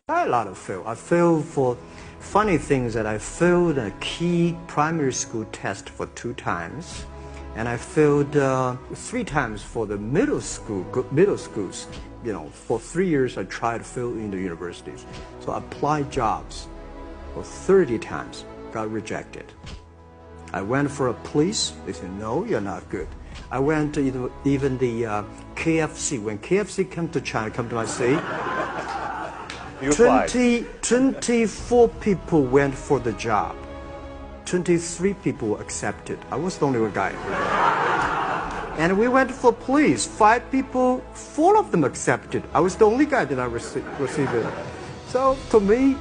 I had a lot of fail. I failed for funny things that I failed a key primary school test for 2 times, and I failed 3 times for the middle schools. You know, for 3 years I tried to fill in the universities. So I applied jobs for 30 times, got rejected. I went for a police, they said, no, you're not good. I went to even the KFC. When KFC came to China, come to my city, 24 people went for the job. 23 people were accepted. I was the only one guy. And we went for police. 5 people, 4 of them accepted. I was the only guy that I received it. So to me,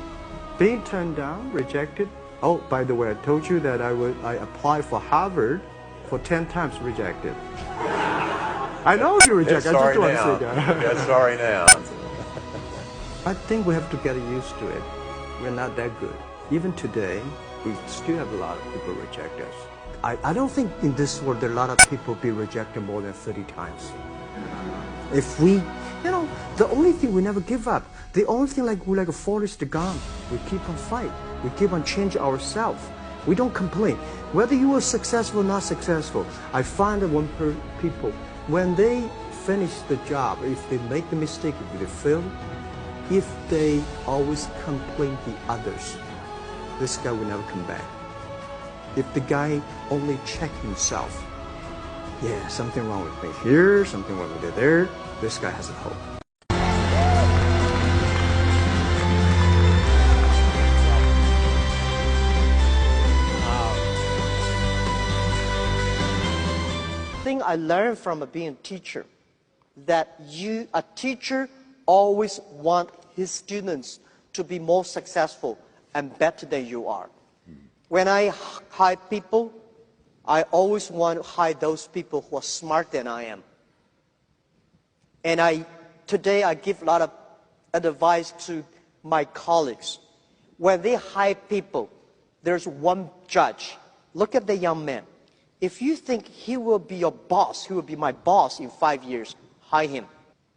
being turned down, rejected. Oh, by the way, I told you that I applied for Harvard for 10 times, rejected. I know you rejected. I just want to say that. Get sorry now. I think we have to get used to it. We're not that good. Even today, we still have a lot of people reject us. I don't think in this world there are a lot of people be rejected more than 30 times. If we, you know, the only thing we never give up, the only thing we're like a Forrest Gump, we keep on fight. We keep on changing ourselves. We don't complain. Whether you are successful or not successful, I find that people, when they finish the job, if they make the mistake, if they fail, if they always complain the others, this guy will never come back. If the guy only check himself, yeah, something wrong with me here, something wrong with it there, this guy has a hope. Thing I learned from being a teacher, that a teacher always want his students to be more successful and better than you are. When I hire people, I always want to hire those people who are smarter than I am. And today I give a lot of advice to my colleagues. When they hire people, there's one judge. Look at the young man. If you think he will be your boss, he will be my boss in 5 years, hire him.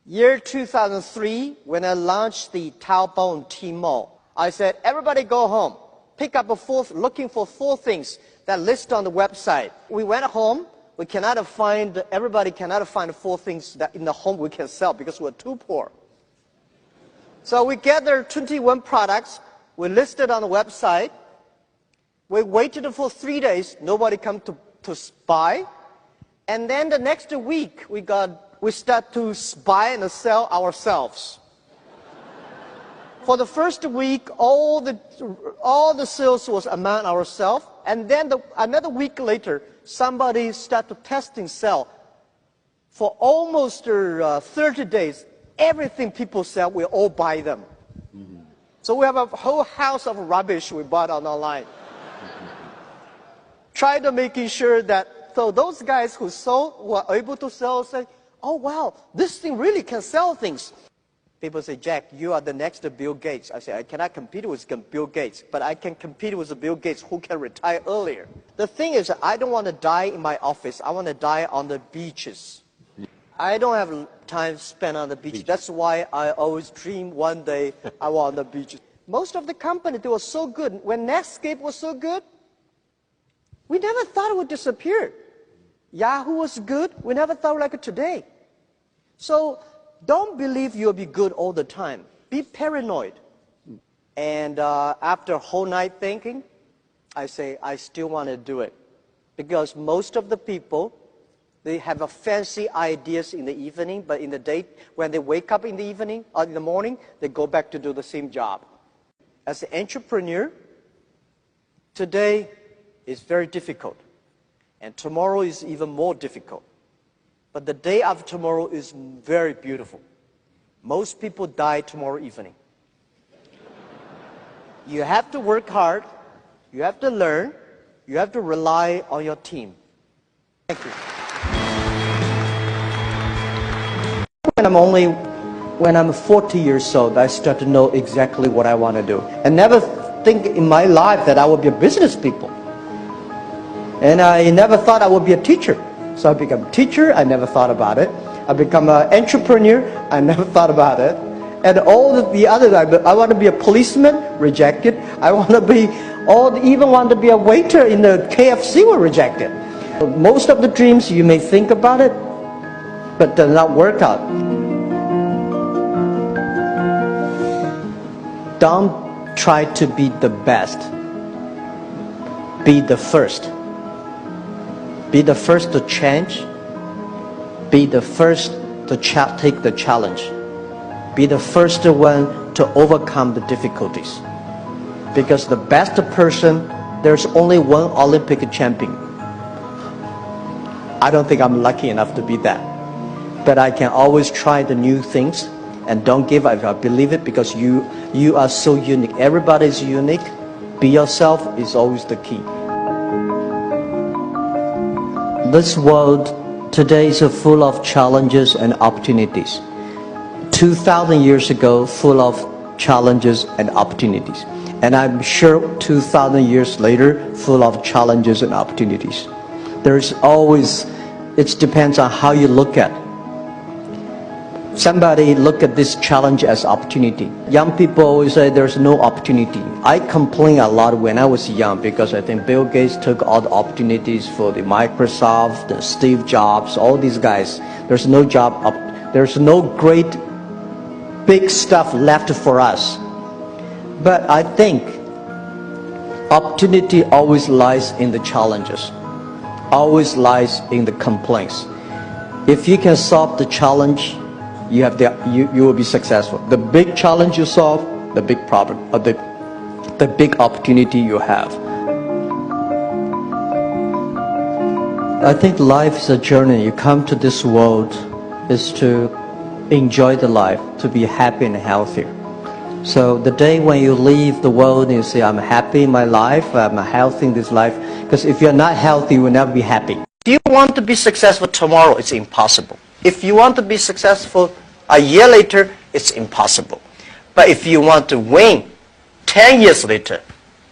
Year 2003, when I launched the Taobao and Tmall, I said, everybody go home. Pick up looking for 4 things that list on the website. We went home. Everybody cannot find 4 things that in the home we can sell because we're too poor. So we gathered 21 products. We listed on the website. We waited for 3 days. Nobody come to buy. And then the next week, we start to buy and sell ourselves. For the first week, all the sales was among ourselves, and then another week later, somebody started to test and sell. For almost 30 days, everything people sell, we all buy them. Mm-hmm. So we have a whole house of rubbish we bought online. Try to making sure that those guys who were able to sell say, oh wow, this thing really can sell things. People say, Jack, you are the next Bill Gates. I say, I cannot compete with Bill Gates, but I can compete with Bill Gates who can retire earlier. The thing is, I don't want to die in my office. I want to die on the beaches. I don't have time spent on the beach. That's why I always dream one day I want on the beaches. Most of the companies, they were so good. When Netscape was so good, we never thought it would disappear. Yahoo was good. We never thought like it today. So don't believe you'll be good all the time. Be paranoid. And after a whole night thinking, I say, I still want to do it. Because most of the people, they have a fancy ideas in the evening, but in the day, when they wake up in the evening or in the morning, they go back to do the same job. As an entrepreneur, today is very difficult. And tomorrow is even more difficult. But the day after tomorrow is very beautiful. Most people die tomorrow evening. You have to work hard. You have to learn. You have to rely on your team. Thank you. When I'm 40 years old, I start to know exactly what I want to do. I never think in my life that I would be a business people. And I never thought I would be a teacher. So I became a teacher, I never thought about it. I become an entrepreneur, I never thought about it. And all the other, I want to be a policeman, rejected. I want to be, even want to be a waiter in the KFC, were rejected. Most of the dreams, you may think about it, but does not work out. Don't try to be the best. Be the first. Be the first to change. Be the first to take the challenge. Be the first one to overcome the difficulties. Because the best person, there's only one Olympic champion. I don't think I'm lucky enough to be that. But I can always try the new things and don't give up. I believe it, because you are so unique. Everybody is unique. Be yourself is always the key. This world today is full of challenges and opportunities. 2,000 years ago, full of challenges and opportunities. And I'm sure 2,000 years later, full of challenges and opportunities. There's always, it depends on how you look at it. Somebody look at this challenge as opportunity. Young people always say there's no opportunity. I complain a lot when I was young, because I think Bill Gates took all the opportunities for the Microsoft, the Steve Jobs, all these guys. There's no job, there's no great big stuff left for us. But I think opportunity always lies in the challenges, always lies in the complaints. If you can solve the challenge, you will be successful. The big challenge you solve, the big problem, or the big opportunity you have. I think life is a journey. You come to this world is to enjoy the life, to be happy and healthy. So the day when you leave the world and you say, I'm happy in my life, I'm healthy in this life, because if you're not healthy, you will never be happy. If you want to be successful tomorrow, it's impossible. If you want to be successful a year later, it's impossible. But if you want to win 10 years later,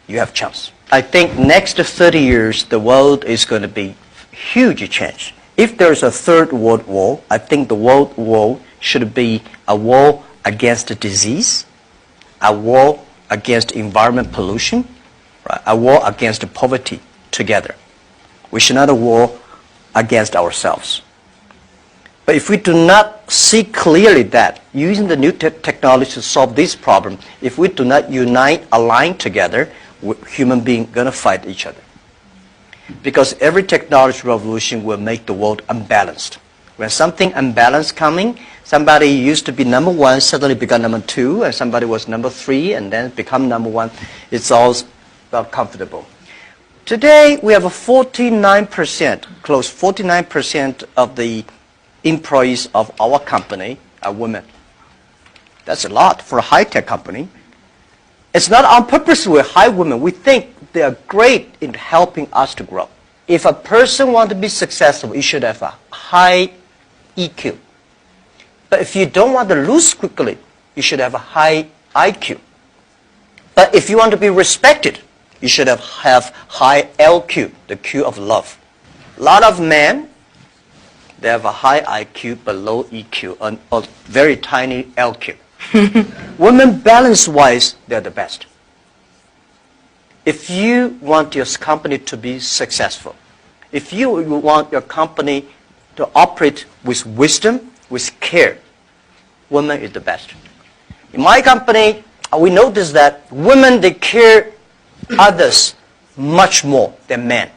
you have a chance. I think next 30 years, the world is going to be huge change. If there's a third world war, I think the world war should be a war against disease, a war against environment pollution, right? A war against poverty together. We should not war against ourselves. But if we do not see clearly that, using the new technology to solve this problem, if we do not unite, align together, human beings are going to fight each other. Because every technology revolution will make the world unbalanced. When something unbalanced coming, somebody used to be number one, suddenly become number two, and somebody was number three, and then become number one. It's all not comfortable. Today, we have a 49%, close 49% of the employees of our company are women. That's a lot for a high-tech company. It's not on purpose we hire women. We think they are great in helping us to grow. If a person wants to be successful, you should have a high EQ. But if you don't want to lose quickly, you should have a high IQ. But if you want to be respected, you should have high LQ, the Q of love. A lot of men, they have a high IQ but low EQ, and a very tiny LQ. Women, balance-wise, they're the best. If you want your company to be successful, if you want your company to operate with wisdom, with care, women is the best. In my company, we notice that women, they care others much more than men.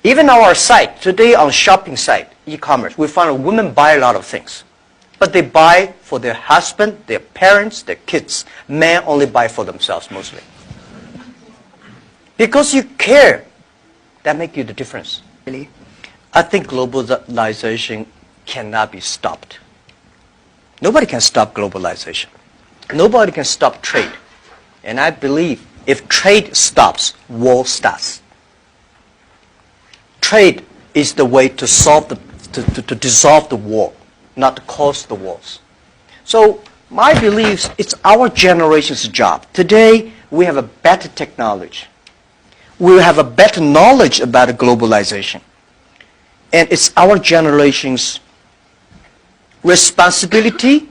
Even on our site, today on shopping site, e-commerce, we find women buy a lot of things. But they buy for their husband, their parents, their kids. Men only buy for themselves mostly. Because you care, that makes you the difference. Really? I think globalization cannot be stopped. Nobody can stop globalization. Nobody can stop trade. And I believe if trade stops, war starts. Trade is the way to solve to dissolve the war, not to cause the wars. So my belief, it's our generation's job. Today, we have a better technology. We have a better knowledge about globalization. And it's our generation's responsibility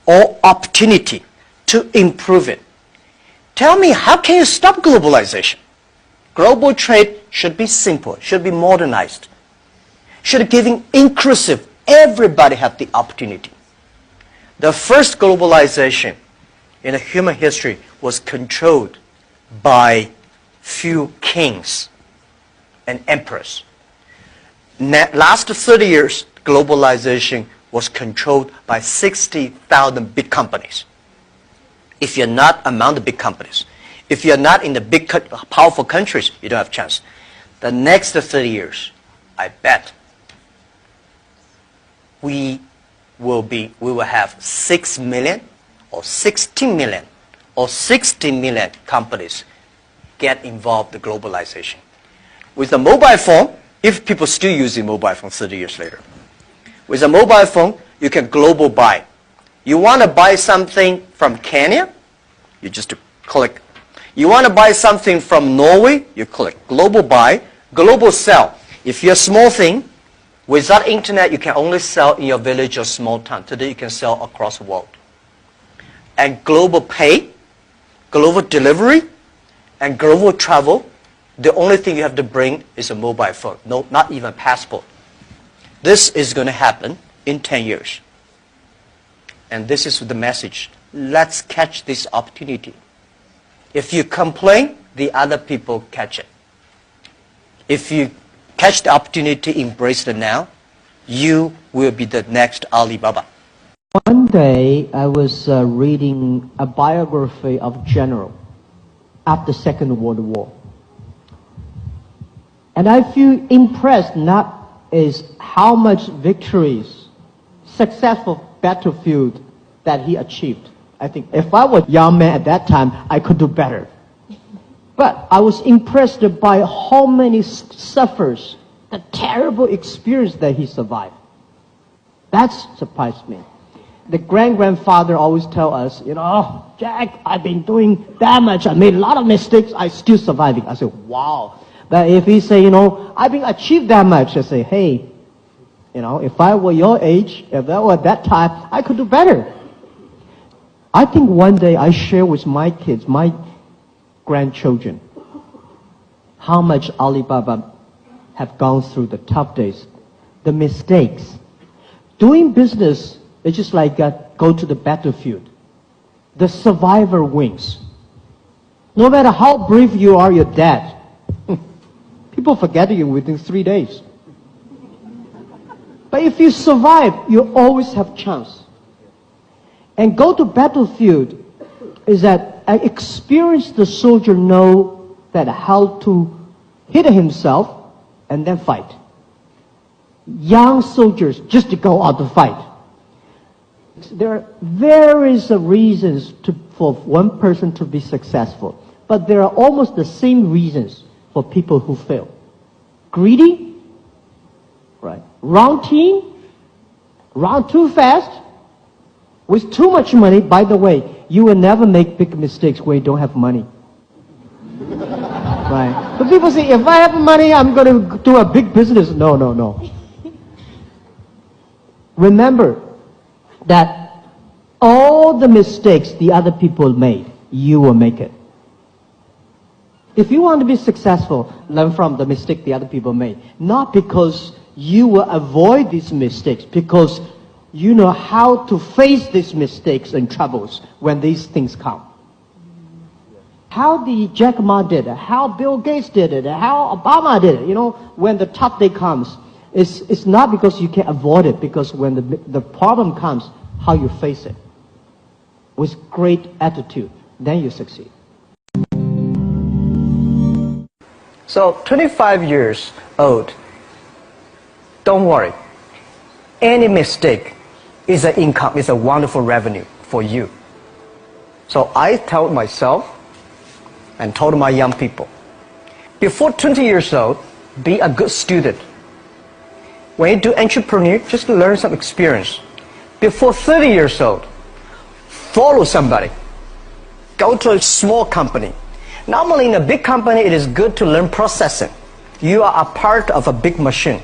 or opportunity to improve it. Tell me, how can you stop globalization? Global trade should be simple, should be modernized, should giving inclusive, everybody have the opportunity. The first globalization in the human history was controlled by few kings and emperors. Last 30 years, globalization was controlled by 60,000 big companies. If you're not among the big companies, if you're not in the big, powerful countries, you don't have a chance. The next 30 years, I bet we will have 6 million or 16 million or 60 million companies get involved in globalization. With a mobile phone, if people still using mobile phone 30 years later, with a mobile phone, you can global buy. You want to buy something from Kenya, you just click. You want to buy something from Norway, you click. Global buy, global sell. If you're a small thing, without internet, you can only sell in your village or small town. Today, you can sell across the world. And global pay, global delivery, and global travel, the only thing you have to bring is a mobile phone. No, not even a passport. This is going to happen in 10 years. And this is the message. Let's catch this opportunity. If you complain, the other people catch it. If you catch the opportunity, embrace it now, you will be the next Alibaba. One day, I was reading a biography of a general after the Second World War. And I feel impressed not is how much victories, successful battlefield that he achieved. I think if I was a young man at that time, I could do better. But I was impressed by how many suffers, the terrible experience that he survived. That surprised me. The grandfather always tell us, you know, oh, Jack, I've been doing that much. I made a lot of mistakes. I'm still surviving. I said, wow. But if he say, you know, I've been achieved that much, I say, hey, you know, if I were your age, if I were at that time, I could do better. I think one day I share with my kids, my grandchildren, how much Alibaba have gone through the tough days, the mistakes. Doing business is just like go to the battlefield. The survivor wins. No matter how brave you are, you're dead. People forget you within 3 days. But if you survive, you always have chance. And go to battlefield is that an experienced soldier know that how to hit himself and then fight. Young soldiers just to go out to fight. There are various reasons for one person to be successful, but there are almost the same reasons for people who fail. Greedy, right? Wrong team, run too fast, with too much money. By the way, you will never make big mistakes when you don't have money. Right? But people say, if I have money, I'm going to do a big business. No, no, no. Remember that all the mistakes the other people made, you will make it. If you want to be successful, learn from the mistake the other people made. Not because you will avoid these mistakes, because you know how to face these mistakes and troubles when these things come. How the Jack Ma did it, how Bill Gates did it, how Obama did it, you know, when the tough day comes, it's not because you can avoid it, because when the problem comes, how you face it. With great attitude, then you succeed. So 25 years old, don't worry. Any mistake is an income, is a wonderful revenue for you. So I told myself and told my young people, before 20 years old, be a good student. When you do entrepreneur, just learn some experience. Before 30 years old, follow somebody. Go to a small company. Normally in a big company, it is good to learn processing. You are a part of a big machine.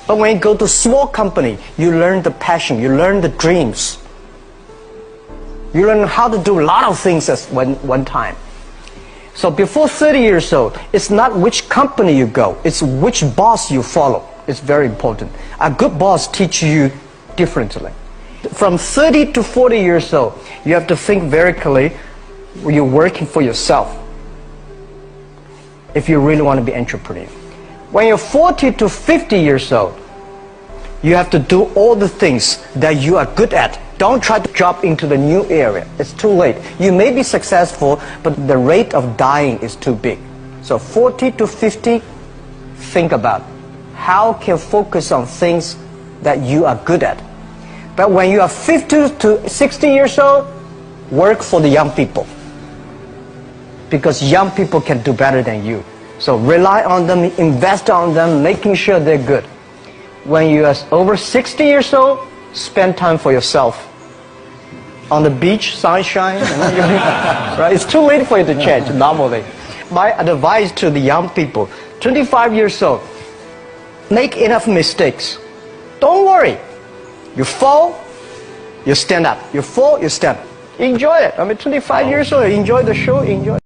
But when you go to a small company, you learn the passion, you learn the dreams. You learn how to do a lot of things at one time. So before 30 years old, it's not which company you go, it's which boss you follow. It's very important. A good boss teaches you differently. From 30 to 40 years old, you have to think very clearly. You're working for yourself if you really want to be an entrepreneur. When you're 40 to 50 years old, you have to do all the things that you are good at. Don't try to jump into the new area. It's too late. You may be successful, but the rate of dying is too big. So 40 to 50, think about how can focus on things that you are good at. But when you are 50 to 60 years old, work for the young people. Because young people can do better than you. So rely on them, invest on them, making sure they're good. When you are over 60 years old, spend time for yourself. On the beach, sunshine, right? It's too late for you to change normally. My advice to the young people, 25 years old, make enough mistakes. Don't worry. You fall, you stand up. You fall, you stand up. Enjoy it. I mean, 25 years old, enjoy the show, enjoy it.